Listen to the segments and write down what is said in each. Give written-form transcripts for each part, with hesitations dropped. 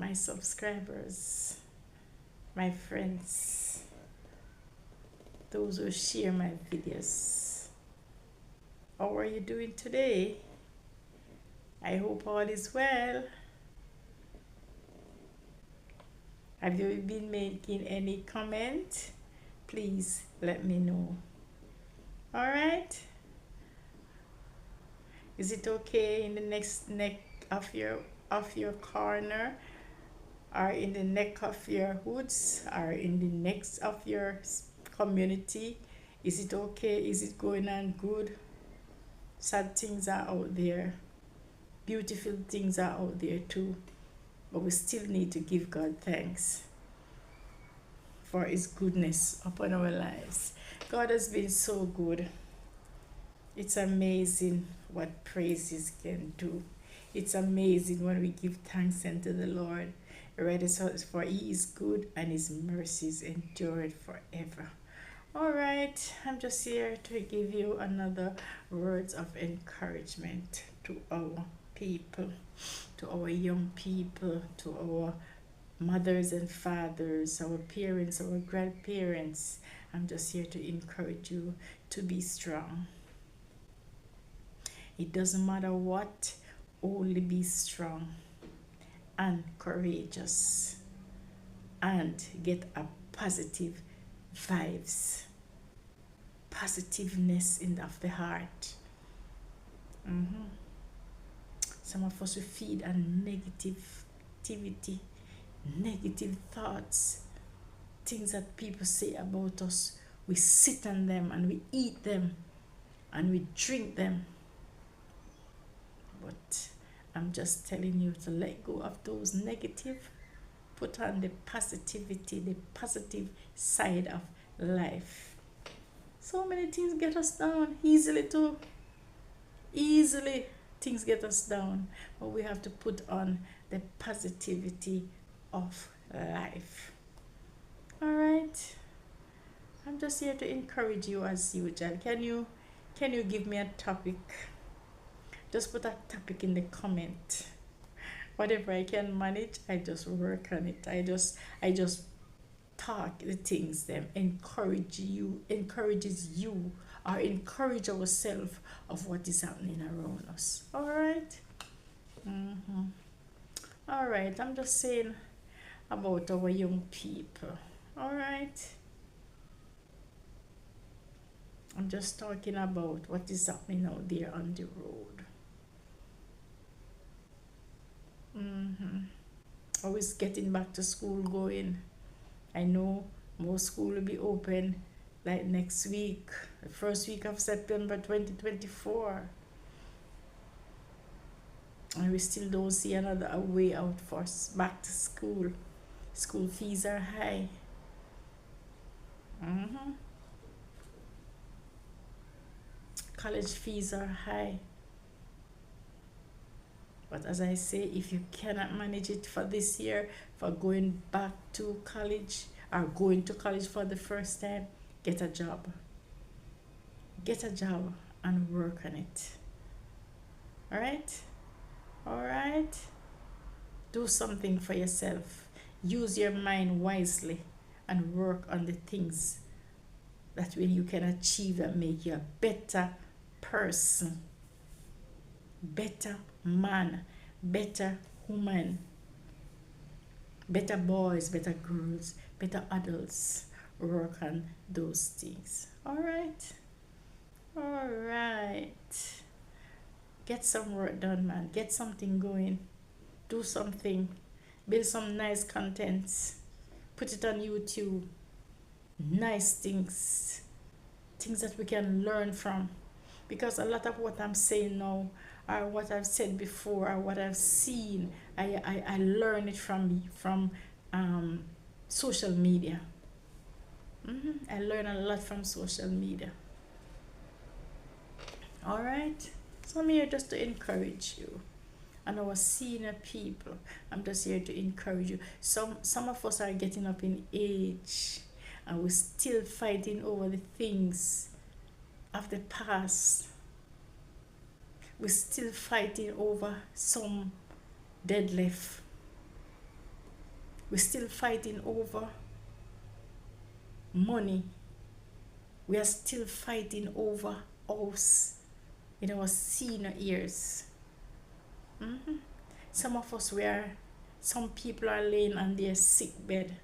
my subscribers, my friends, those who share my videos. How are you doing today? I hope all is well. Have you been making any comment? Please let me know. All right. Is it okay in the next neck of your corner, or in the neck of your hoods, or in the necks of your community? Is it okay? Is it going on good? Sad things are out there. Beautiful things are out there too. But we still need to give God thanks for His goodness upon our lives. God has been so good. It's amazing what praises can do. It's amazing when we give thanks unto the Lord. Read for He is good and His mercies endure forever. All right, I'm just here to give you another words of encouragement to our people, to our young people, to our mothers and fathers, our parents, our grandparents. I'm just here to encourage you to be strong. It doesn't matter what, only be strong and courageous and get a positive vibes, positiveness of the heart. Some of us will feed on negativity, negative thoughts, things that people say about us. We sit on them and we eat them and we drink them. But I'm just telling you to let go of those negative, put on the positivity, the positive side of life. So many things get us down easily too. Easily things get us down, but we have to put on the positivity of life. All right, I'm just here to encourage you as usual. Can you give me a topic? Just put a topic in the comment. Whatever I can manage, I just work on it. I just talk the things them encourages you, or encourage ourselves of what is happening around us. All right. All right, I'm just saying about our young people. All right, I'm just talking about what is happening out there on the road. Always getting back to school going. I know most school will be open like next week, the first week of September 2024. And we still don't see another way out for us back to school. School fees are high. College fees are high. But as I say, if you cannot manage it for this year, for going back to college or going to college for the first time, get a job. Get a job and work on it. All right? All right? Do something for yourself. Use your mind wisely and work on the things that when you can achieve and make you a better person, better man, better woman, better boys, better girls, better adults. Work on those things. All right. All right. Get some work done, man. Get something going. Do something. Build some nice contents. Put it on YouTube. Nice things. Things that we can learn from. Because a lot of what I'm saying now, or what I've said before, or what I've seen, I learn it from social media. I learn a lot from social media. All right, so I'm here just to encourage you, and our senior people. I'm just here to encourage you. Some of us are getting up in age, and we're still fighting over the things of the past. We're still fighting over some deadlift. We're still fighting over money. We are still fighting over house in our senior years. Some of us, some people are laying on their sick bed,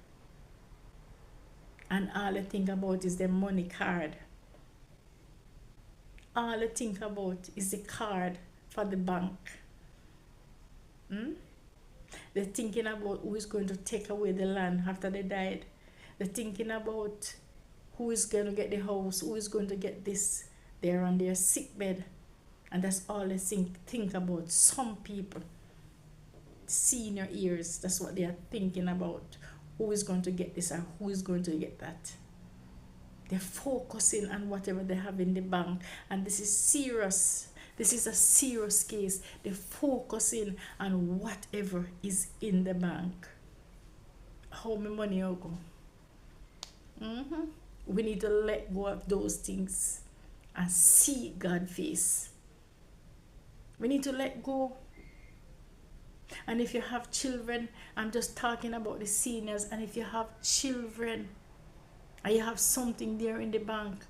and all they think about is their money card. All they think about is the card for the bank. They're thinking about who is going to take away the land after they died. They're thinking about who is going to get the house, who is going to get this. They're on their sick bed, and that's all they think about. Some people, senior years, that's what they are thinking about. Who is going to get this and who is going to get that? They're focusing on whatever they have in the bank, and this is serious. This is a serious case. They're focusing on whatever is in the bank. How my money will go. We need to let go of those things and see God's face. We need to let go. And if you have children, I'm just talking about the seniors, and if you have children and you have something there in the bank,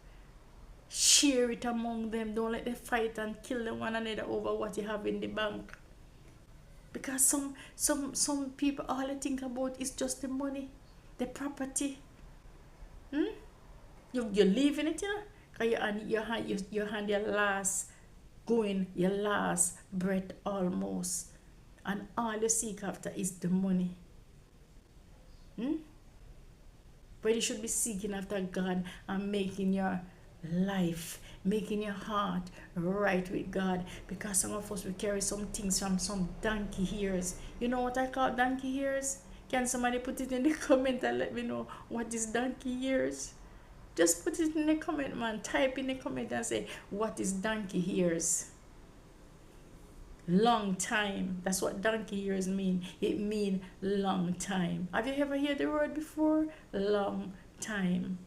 share it among them. Don't let them fight and kill one another over what you have in the bank. Because some people, all they think about is just the money, the property. You're leaving it, you know, because you hand your last breath almost, and all you seek after is the money. But you should be seeking after God and making your life, making your heart right with God. Because some of us, we carry some things from some donkey ears. You know what I call donkey ears? Can somebody put it in the comment and let me know what is donkey ears? Just put it in the comment, man. Type in the comment and say, what is donkey ears? Long time. That's what donkey ears mean. It mean long time. Have you ever heard the word before? Long time.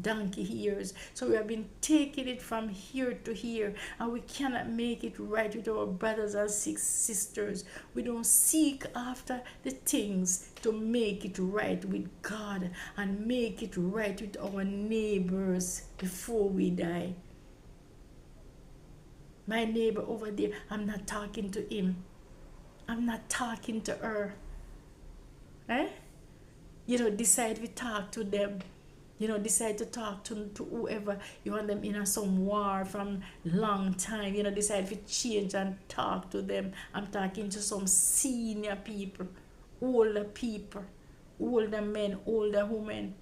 Donkey ears. So we have been taking it from here to here, and we cannot make it right with our brothers and sisters. We don't seek after the things to make it right with God and make it right with our neighbors before we die. My neighbor over there, I'm not talking to him. I'm not talking to her. Decide we talk to them. Decide to talk to whoever you want them in some war from long time. Decide to change and talk to them. I'm talking to some senior people, older men, older women.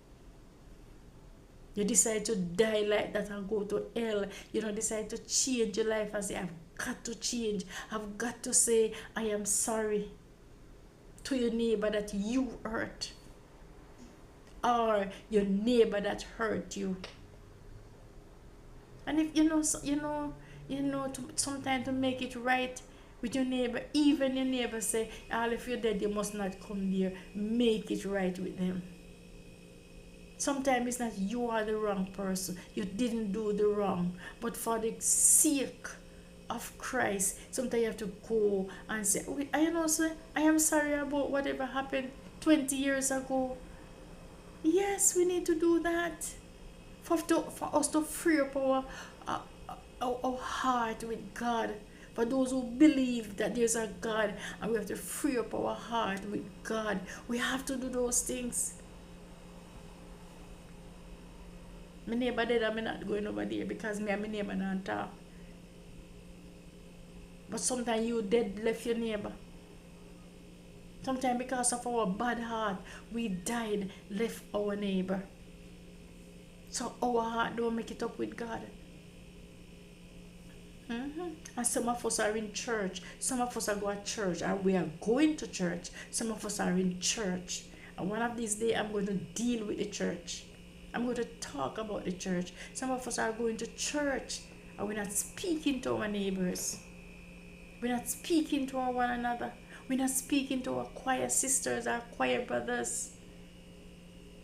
You decide to die like that and go to hell. Decide to change your life and say, I've got to change. I've got to say, I am sorry to your neighbor that you hurt, or your neighbor that hurt you. And if sometimes to make it right with your neighbor, even your neighbor say, if you're dead, you must not come there. Make it right with them. Sometimes it's not you are the wrong person. You didn't do the wrong. But for the sake of Christ, sometimes you have to go and say, I am sorry about whatever happened 20 years ago. Yes, we need to do that. For us to free up our heart with God. For those who believe that there's a God, and we have to free up our heart with God. We have to do those things. My neighbor dead, I'm not going over there because me and my neighbor don't talk. But sometimes you dead left your neighbor. Sometimes because of our bad heart, we died, left our neighbor. So our heart don't make it up with God. And some of us are in church. Some of us are going to church, and we are going to church. Some of us are in church. And one of these days, I'm going to deal with the church. I'm going to talk about the church. Some of us are going to church, and we're not speaking to our neighbors. We're not speaking to one another. We're not speaking to our choir sisters, our choir brothers.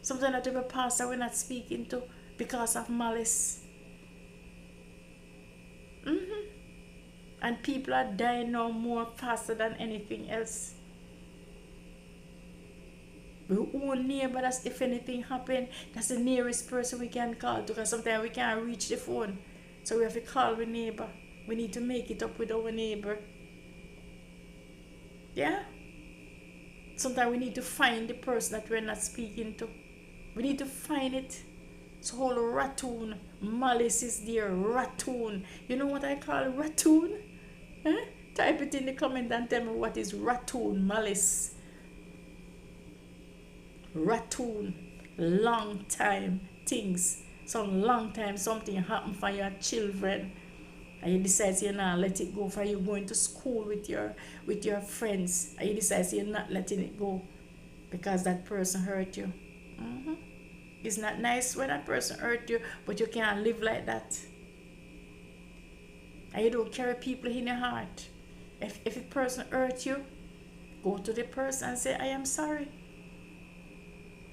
Sometimes not even pastor we're not speaking to because of malice. And people are dying now more faster than anything else. We own neighbor, that's if anything happen, that's the nearest person we can call to, because sometimes we can't reach the phone. So we have to call our neighbor. We need to make it up with our neighbor. Yeah? Sometimes we need to find the person that we're not speaking to. We need to find it. So whole ratoon, malice is there, ratoon. You know what I call ratoon? Huh? Type it in the comment and tell me what is ratoon, malice. Ratoon, long time things. Some long time something happen for your children. And you decide you're not let it go for you going to school with your friends. And you decide you're not letting it go because that person hurt you. Mm-hmm. It's not nice when that person hurt you, but you can't live like that. And you don't carry people in your heart. If a person hurt you, go to the person and say, I am sorry.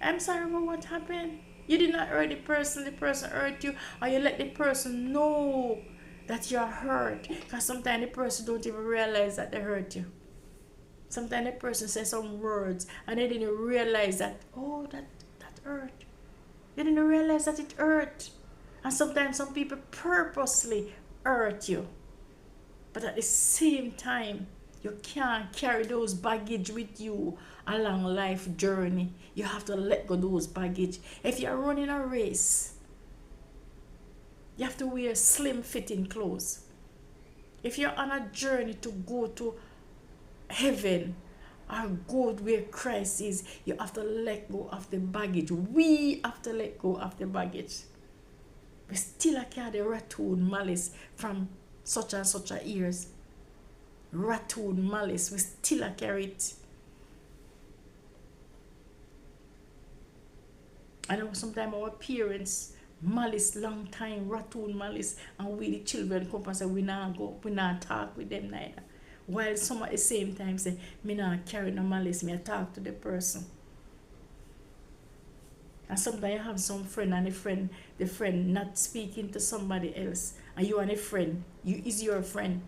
I'm sorry for what happened. You did not hurt the person hurt you, or you let the person know that you're hurt. Because sometimes the person don't even realize that they hurt you. Sometimes the person says some words and they didn't realize that, oh, that hurt. They didn't realize that it hurt. And sometimes some people purposely hurt you. But at the same time, you can't carry those baggage with you along life journey. You have to let go those baggage. If you're running a race, you have to wear slim fitting clothes. If you're on a journey to go to heaven or go where Christ is, you have to let go of the baggage. We have to let go of the baggage. We still carry the ratoon malice from such and such a years. Ratoon malice, we still carry it. I know sometimes our parents malice long time, ratoon malice, and we the children come and say we not talk with them neither. While some at the same time say, me not carry no malice, me talk to the person. And sometimes you have some friend and the friend not speaking to somebody else, and you and a friend, you is your friend.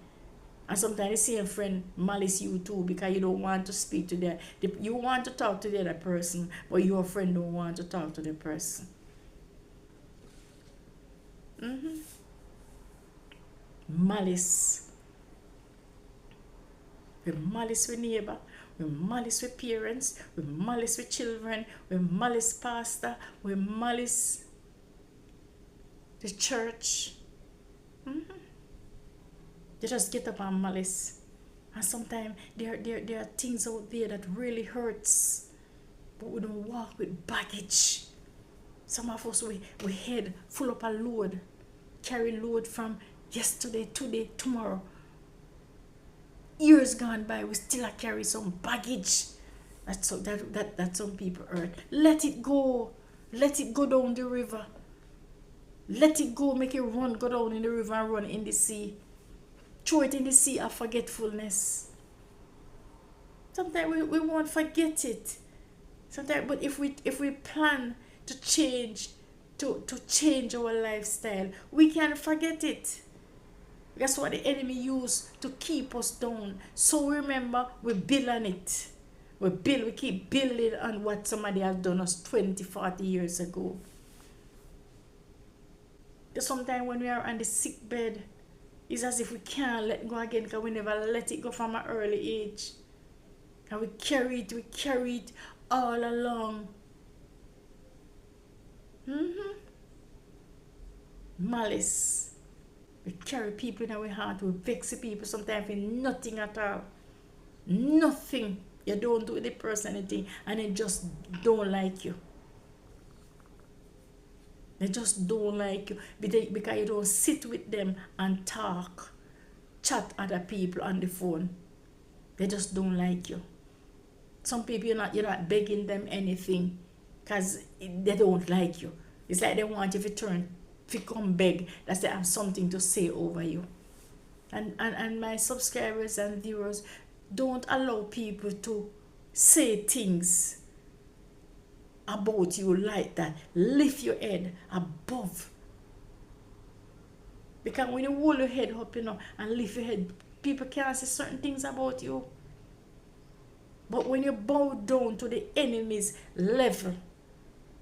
And sometimes the same friend malice you too because you don't want to speak to them. You want to talk to the other person, but your friend don't want to talk to the person. Mm-hmm. Malice. We malice with neighbor. We malice with parents. We malice with children. We malice pastor. We malice the church. Mm-hmm. You just get up and malice. And sometimes there are things out there that really hurts. But we don't walk with baggage. Some of us, we head full up a load. Carry load from yesterday, today, tomorrow. Years gone by, we still carry some baggage. That some people hurt. Let it go. Let it go down the river. Let it go. Make it run, go down in the river and run in the sea. Throw it in the sea of forgetfulness. Sometimes we won't forget it. Sometimes, but if we plan to change our lifestyle, we can forget it. That's what the enemy used to keep us down. So remember, we build on it. We keep building on what somebody has done us 20, 40 years ago. Sometimes when we are on the sick bed, it's as if we can't let go again because we never let it go from an early age. And we carry it all along. Malice. We carry people in our heart. We vex people sometimes for nothing at all. Nothing. You don't do the person anything and they just don't like you. They just don't like you because you don't sit with them and chat other people on the phone. They just don't like you. Some people you're not begging them anything because they don't like you. It's like they want you to come beg that they have something to say over you. And my subscribers and viewers, don't allow people to say things about you like that. Lift your head above. Because when you hold your head up, and lift your head, people can't say certain things about you. But when you bow down to the enemy's level,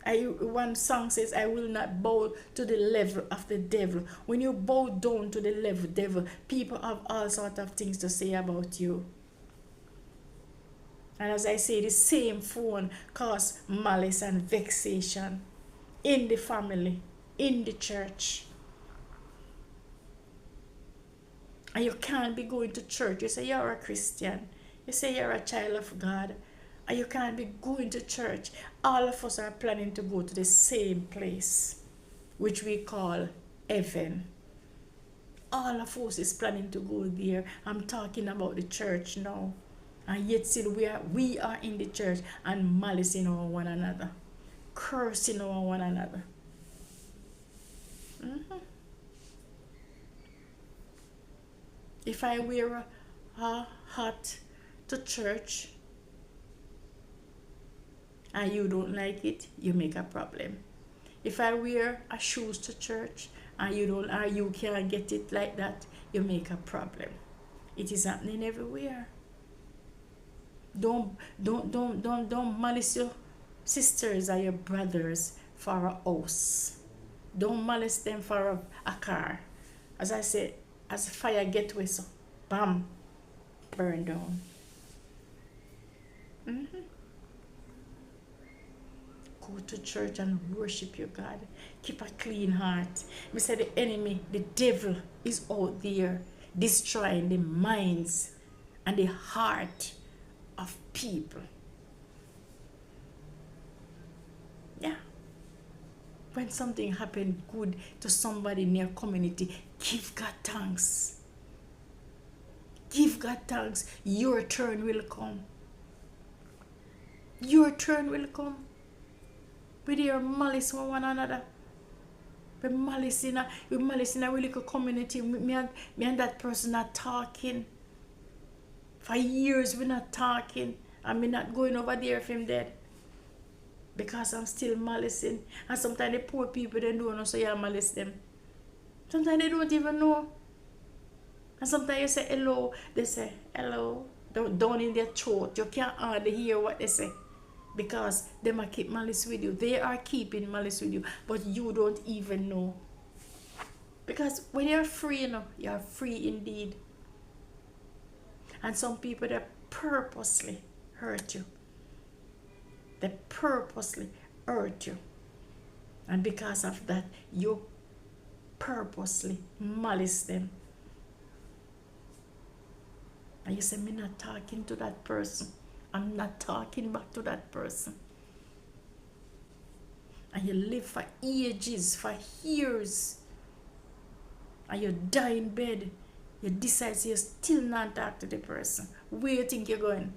one song says, I will not bow to the level of the devil. When you bow down to the level devil, people have all sorts of things to say about you. And as I say, the same phone cause malice and vexation in the family, in the church. And you can't be going to church. You say you're a Christian. You say you're a child of God. And you can't be going to church. All of us are planning to go to the same place, which we call heaven. All of us is planning to go there. I'm talking about the church now. And yet still we are in the church and malicing over one another, cursing over one another. If I wear a hat to church and you don't like it, you make a problem. If I wear a shoes to church and you can't get it like that, you make a problem. It is happening everywhere. Don't malice your sisters or your brothers for a house. Don't malice them for a car. As I said, as fire get away, so bam, burn down. Go to church and worship your God. Keep a clean heart. We say the enemy, the devil, is out there destroying the minds and the heart of people. Yeah. When something happened good to somebody in your community, give God thanks. Give God thanks. Your turn will come. Your turn will come. With your malice for one another. We malice in a little community. Me and that person not talking. For years we're not talking. And me not going over there if him dead. Because I'm still malicing. And sometimes the poor people, they don't know, so you malice them. Sometimes they don't even know. And sometimes you say hello, they say hello. Down in their throat. You can't hardly hear what they say. Because they might keep malice with you. They are keeping malice with you. But you don't even know. Because when you're free, you're free indeed. And some people, they purposely hurt you. They purposely hurt you. And because of that, you purposely malice them. And you say, I'm not talking to that person. I'm not talking back to that person. And you live for ages, for years. And you die in bed. You decide you still not talk to the person. Where you think you're going?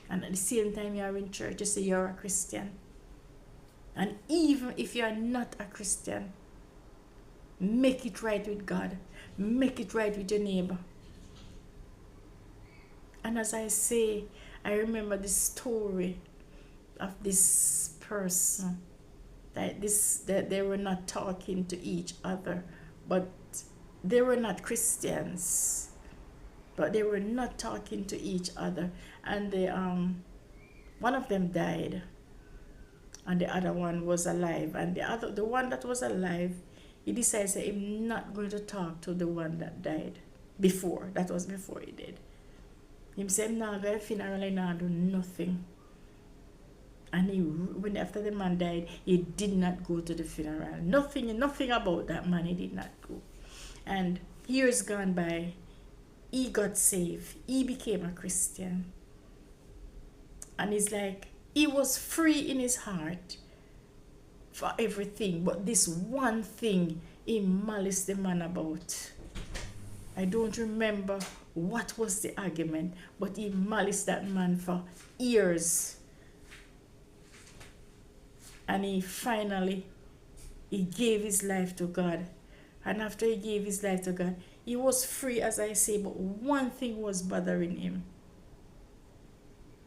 And at the same time you're in church, you say you're a Christian. And even if you're not a Christian, make it right with God. Make it right with your neighbor. And as I say, I remember the story of this person that they were not talking to each other, but they were not Christians, but they were not talking to each other, and one of them died, and the other one was alive, and the one that was alive, he decided that I'm not going to talk to the one that died before. That was before he did. He said, I'm not going to funeral, and not do nothing. And when after the man died, he did not go to the funeral. Nothing about that man, he did not go. And years gone by, he got saved. He became a Christian. And it's like, he was free in his heart for everything. But this one thing, he maliced the man about. I don't remember what was the argument, but he maliced that man for years. And he gave his life to God. And after he gave his life to God, he was free, as I say, but one thing was bothering him.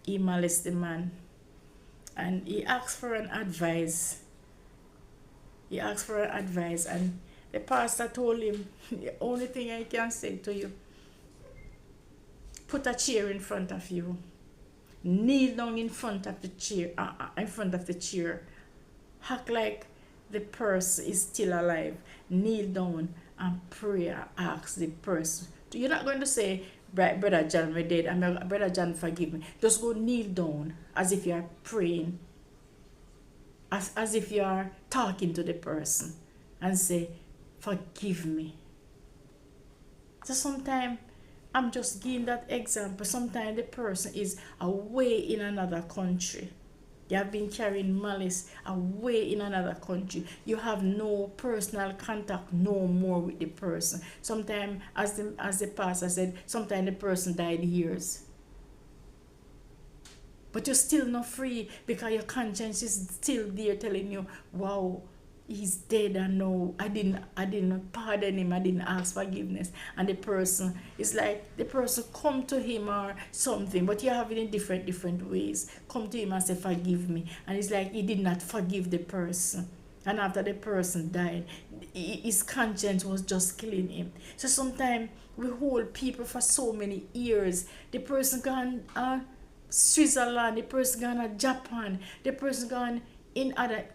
He maliced the man. And he asked for an advice. And the pastor told him, the only thing I can say to you, put a chair in front of you. Kneel down in front of the chair, act like the person is still alive. Kneel down and pray and ask the person. You're not going to say, Brother John, we did, and Brother John, forgive me. Just go kneel down as if you're praying, as if you're talking to the person, and say, forgive me. So sometimes I'm just giving that example. Sometimes the person is away in another country. You have been carrying malice away in another country. You have no personal contact no more with the person. Sometimes, as the pastor said, sometimes the person died years. But you're still not free because your conscience is still there telling you, wow, he's dead, and no, I didn't pardon him, I didn't ask forgiveness. And the person is like, the person come to him or something, but you have it in different ways. Come to him and say, forgive me. And it's like he did not forgive the person. And after the person died, his conscience was just killing him. So sometimes we hold people for so many years. The person gone Switzerland, the person gone Japan, the person gone in other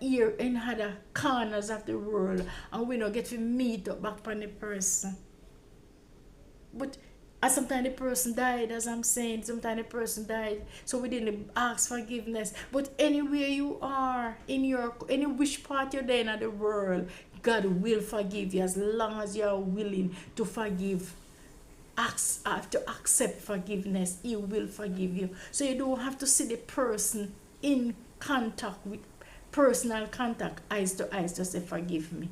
corners of the world, and we don't get to meet up back on the person. But sometimes the person died, as I'm saying, sometimes the person died, so we didn't ask forgiveness. But anywhere you are, any which part you're there in the world, God will forgive you as long as you are willing to forgive. To accept forgiveness, He will forgive you. So you don't have to see the person in contact with personal contact, eyes to eyes, to say forgive me.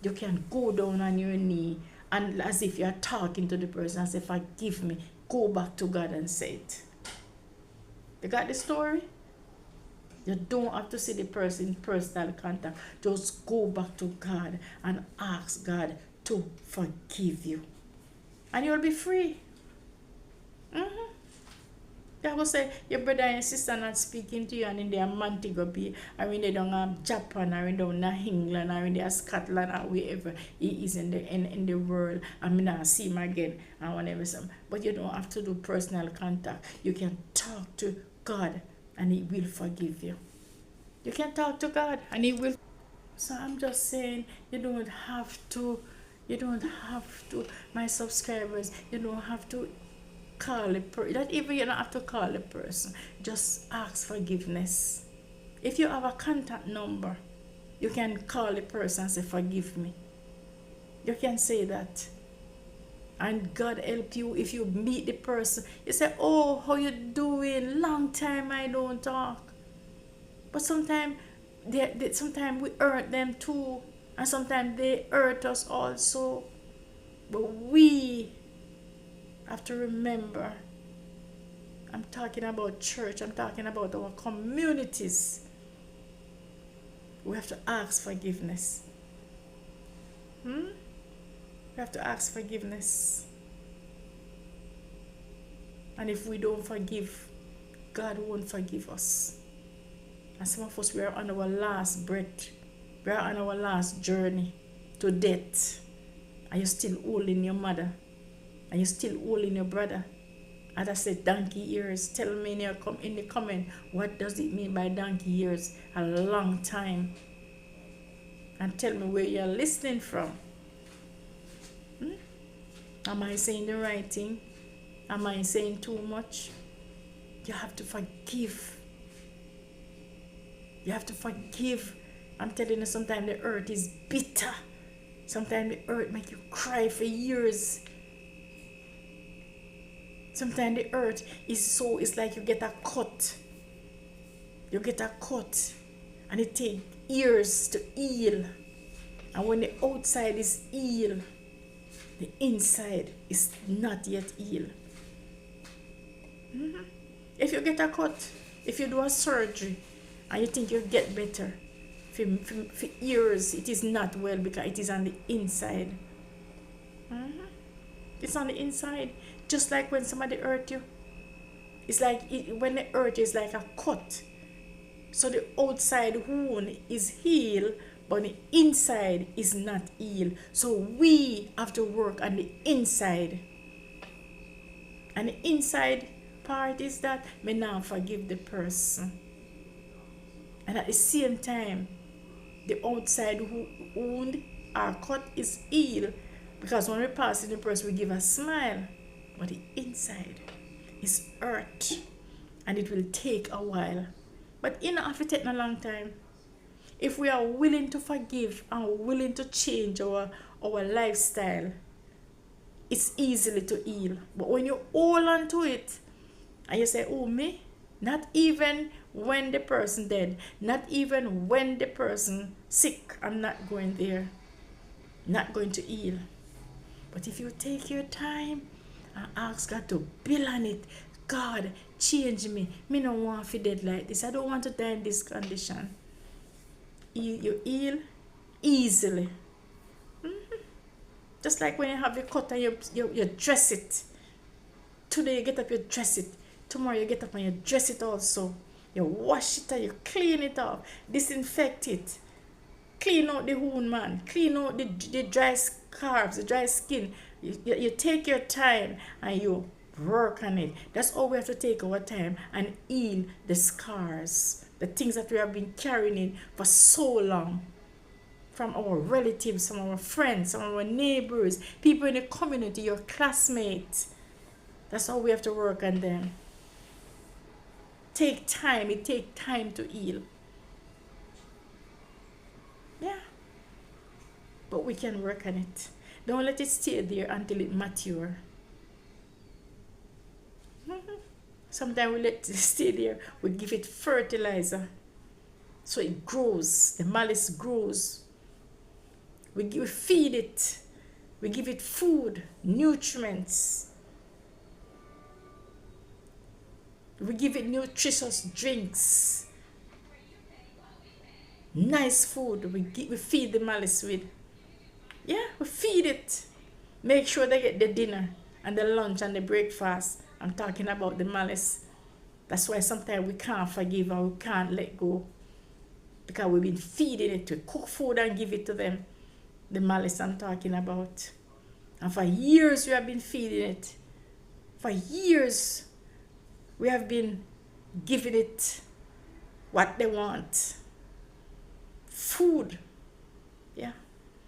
You can go down on your knee and as if you're talking to the person and say forgive me. Go back to God and say it. You got the story? You don't have to see the person in personal contact. Just go back to God and ask God to forgive you. And you'll be free. I will say your brother and sister not speaking to you and in their Montego Bay, or in they don't Japan, or in down England, or in their Scotland, or wherever he is in the world. I mean, I see him again and whatever. But you don't have to do personal contact. You can talk to God and He will forgive you. You can talk to God and He will. So I'm just saying, you don't have to, my subscribers, you don't have to call a person. That even you don't have to call a person. Just ask forgiveness. If you have a contact number, you can call a person and say, forgive me. You can say that. And God help you if you meet the person. You say, oh, how you doing? Long time I don't talk. But sometimes we hurt them too. And sometimes they hurt us also. But we have to remember, I'm talking about church, I'm talking about our communities. We have to ask forgiveness. We have to ask forgiveness. And if we don't forgive, God won't forgive us. And some of us, we are on our last breath. We are on our last journey to death. And you're still holding your mother. And you're still holding your brother. As I said, donkey years. Tell me in the comment, what does it mean by donkey years? A long time. And tell me where you're listening from. Am I saying the right thing? Am I saying too much? You have to forgive. You have to forgive. I'm telling you, sometimes the hurt is bitter. Sometimes the hurt makes you cry for years. Sometimes the hurt it's like you get a cut. You get a cut and it takes years to heal. And when the outside is healed, the inside is not yet healed. If you get a cut, if you do a surgery and you think you'll get better, for years it is not well because it is on the inside. It's on the inside. Just like when somebody hurt you, it's like when the hurt is like a cut. So the outside wound is healed, but the inside is not healed. So we have to work on the inside. And the inside, part is that me now forgive the person. And at the same time, the outside wound or cut is healed. Because when we pass in the person, we give a smile. But the inside is hurt. And it will take a while. But it don't have to take a long time. If we are willing to forgive and willing to change our lifestyle, it's easily to heal. But when you hold on to it and you say, oh, me, not even when the person dead, not even when the person sick, I'm not going there, not going to heal. But if you take your time and ask God to build on it, God, change me. Me no want to dead like this. I don't want to die in this condition. You heal easily. Just like when you have a cut and you dress it. Today you get up, you dress it. Tomorrow you get up and you dress it also. You wash it and you clean it off. Disinfect it. Clean out the wound, man. Clean out the dry scars, the dry skin. You take your time and you work on it. That's all we have to take our time and heal the scars. The things that we have been carrying in for so long. From our relatives, from our friends, from our neighbors, people in the community, your classmates. That's how we have to work on them. Take time. It takes time to heal. Yeah. But we can work on it. Don't let it stay there until it matures. Sometimes we let it stay there. We give it fertilizer. So it grows. The malice grows. We feed it. We give it food, nutriments. We give it nutritious drinks. Nice food. We feed the malice with. Yeah, we feed it. Make sure they get the dinner and the lunch and the breakfast. I'm talking about the malice. That's why sometimes we can't forgive and we can't let go. Because we've been feeding it. We cook food and give it to them. The malice I'm talking about. And for years we have been feeding it. For years we have been giving it what they want. Food. Yeah.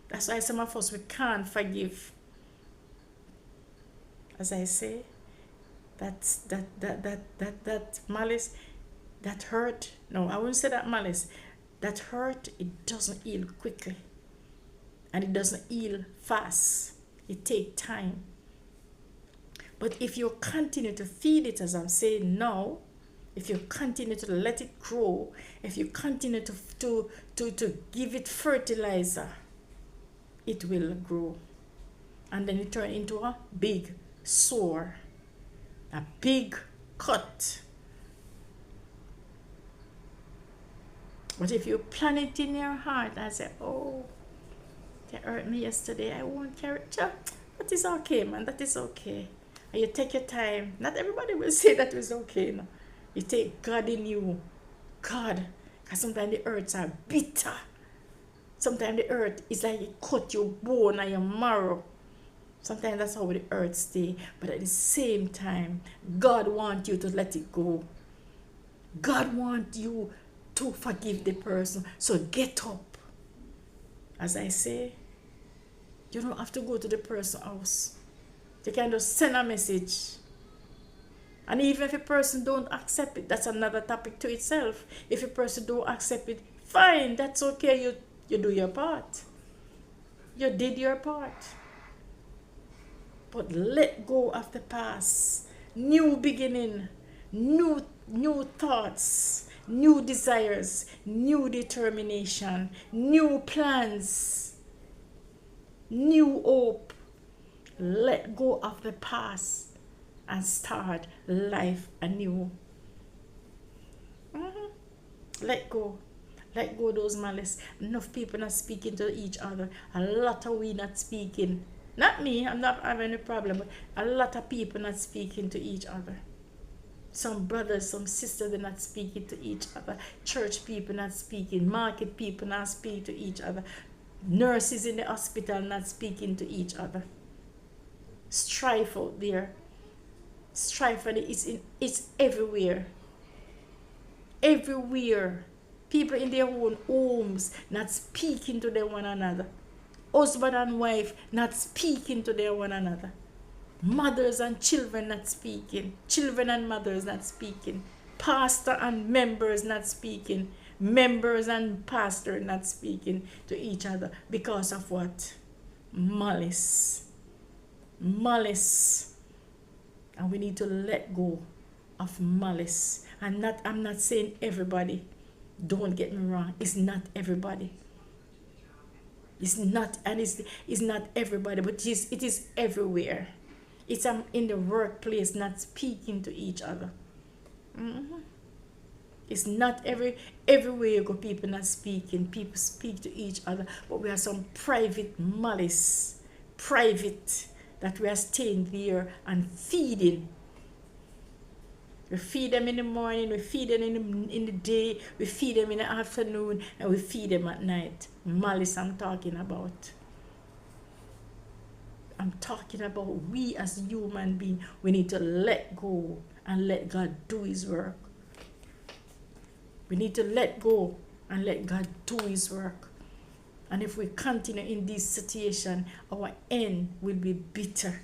That's why some of us, we can't forgive. As I say, that malice, that hurt. No, I wouldn't say that malice. That hurt, it doesn't heal quickly. And it doesn't heal fast. It takes time. But if you continue to feed it, as I'm saying now, if you continue to let it grow, if you continue to give it fertilizer, it will grow. And then it turns into a big sore, a big cut. But if you plant it in your heart and say, oh, they hurt me yesterday, I won't carry it. That is okay, man. That is okay. And you take your time. Not everybody will say that is okay. No. You take God in you. God. Because sometimes the hurts are bitter. Sometimes the hurt is like it cut your bone and your marrow. Sometimes that's how the hurt stay. But at the same time, God wants you to let it go. God wants you to forgive the person. So get up. As I say, you don't have to go to the person's house. You can just send a message. And even if a person don't accept it, that's another topic to itself. If a person don't accept it, fine, that's okay. You do your part. You did your part. But let go of the past. New beginning. New thoughts. New desires, new determination, new plans, new hope. Let go of the past and start life anew. Let go. Let go of those malice. Enough people not speaking to each other. A lot of we not speaking. Not me, I'm not having a problem, but a lot of people not speaking to each other. Some brothers, some sisters, they're not speaking to each other. Church people not speaking. Market people not speaking to each other. Nurses in the hospital not speaking to each other. Strife out there. Strife and it's everywhere. Everywhere. People in their own homes not speaking to them one another. Husband and wife not speaking to their one another. Mothers and children not speaking. Children and mothers not speaking. Pastor and members not speaking. Members and pastor not speaking to each other because of what? Malice. Malice. And we need to let go of malice. And I'm not saying everybody. Don't get me wrong. It's not everybody. It's not, and it's not everybody, but it is everywhere. It's in the workplace, not speaking to each other. It's not everywhere you go, people not speaking. People speak to each other, but we have some private malice, private, that we are staying there and feeding. We feed them in the morning, we feed them in the day, we feed them in the afternoon, and we feed them at night. Malice I'm talking about. I'm talking about we as human beings, we need to let go and let God do His work. We need to let go and let God do His work. And if we continue in this situation, our end will be bitter.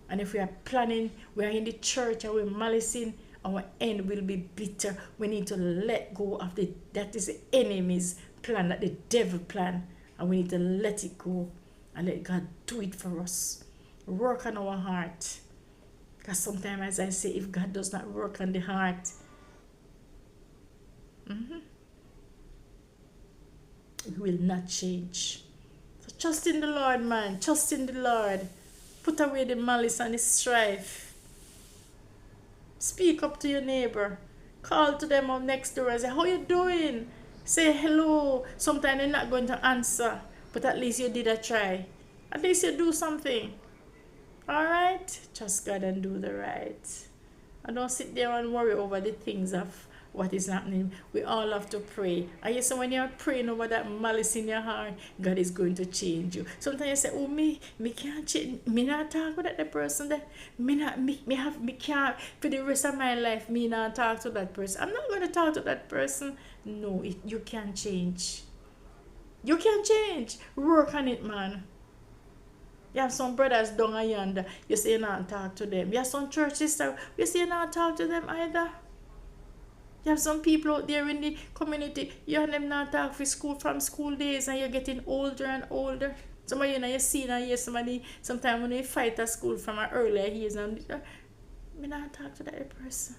And if we are planning, we are in the church and we're malicing, our end will be bitter. We need to let go of that is the enemy's plan, that the devil plan. And we need to let it go and let God do it for us. Work on our heart. Because sometimes, as I say, if God does not work on the heart, it will not change. So trust in the Lord, man. Trust in the Lord. Put away the malice and the strife. Speak up to your neighbor. Call to them up next door and say, how you doing? Say hello. Sometimes they're not going to answer, but at least you did a try. At least you do something. Alright? Trust God and do the right. And don't sit there and worry over the things of what is happening. We all have to pray. And you say when you're praying over that malice in your heart, God is going to change you. Sometimes you say, oh, me can't change. Me not talk with that person that me can't for the rest of my life. Me not talk to that person. I'm not going to talk to that person. No, you can't change. You can change. Work on it, man. You have some brothers down yonder. You say you not talk to them. You have some church sisters. You say you not talk to them either. You have some people out there in the community, you and them not talk for school from school days and you're getting older and older. Some of you see and hear somebody, sometimes when they fight at school from an earlier years, and me not talk to that person.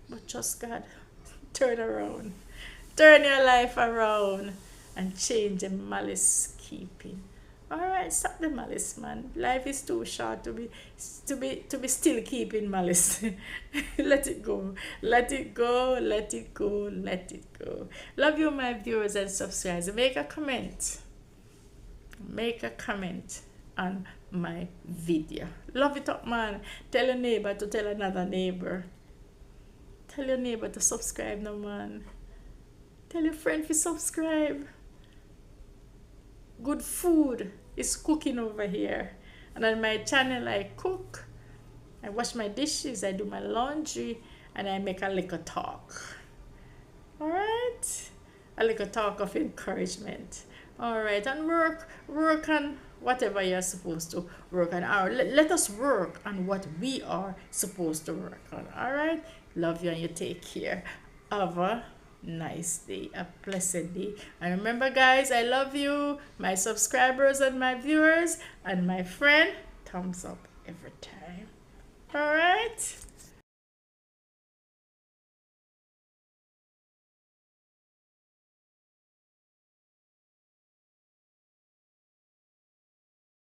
But trust God. Turn around. Turn your life around and change the malice keeping. Alright, stop the malice, man. Life is too short to be still keeping malice. Let it go. Let it go. Let it go. Let it go. Love you, my viewers and subscribers. Make a comment. Make a comment on my video. Love it up, man. Tell your neighbor to tell another neighbor. Tell your neighbor to subscribe now, man. Tell your friend to subscribe. Good food is cooking over here. And on my channel, I cook, I wash my dishes, I do my laundry, and I make a little talk. Alright? A little talk of encouragement. Alright, and work on whatever you're supposed to work on. Let us work on what we are supposed to work on. Alright? Love you and you take care. Have a nice day, a blessed day. And remember, guys, I love you, my subscribers and my viewers, and my friend, thumbs up every time. All right.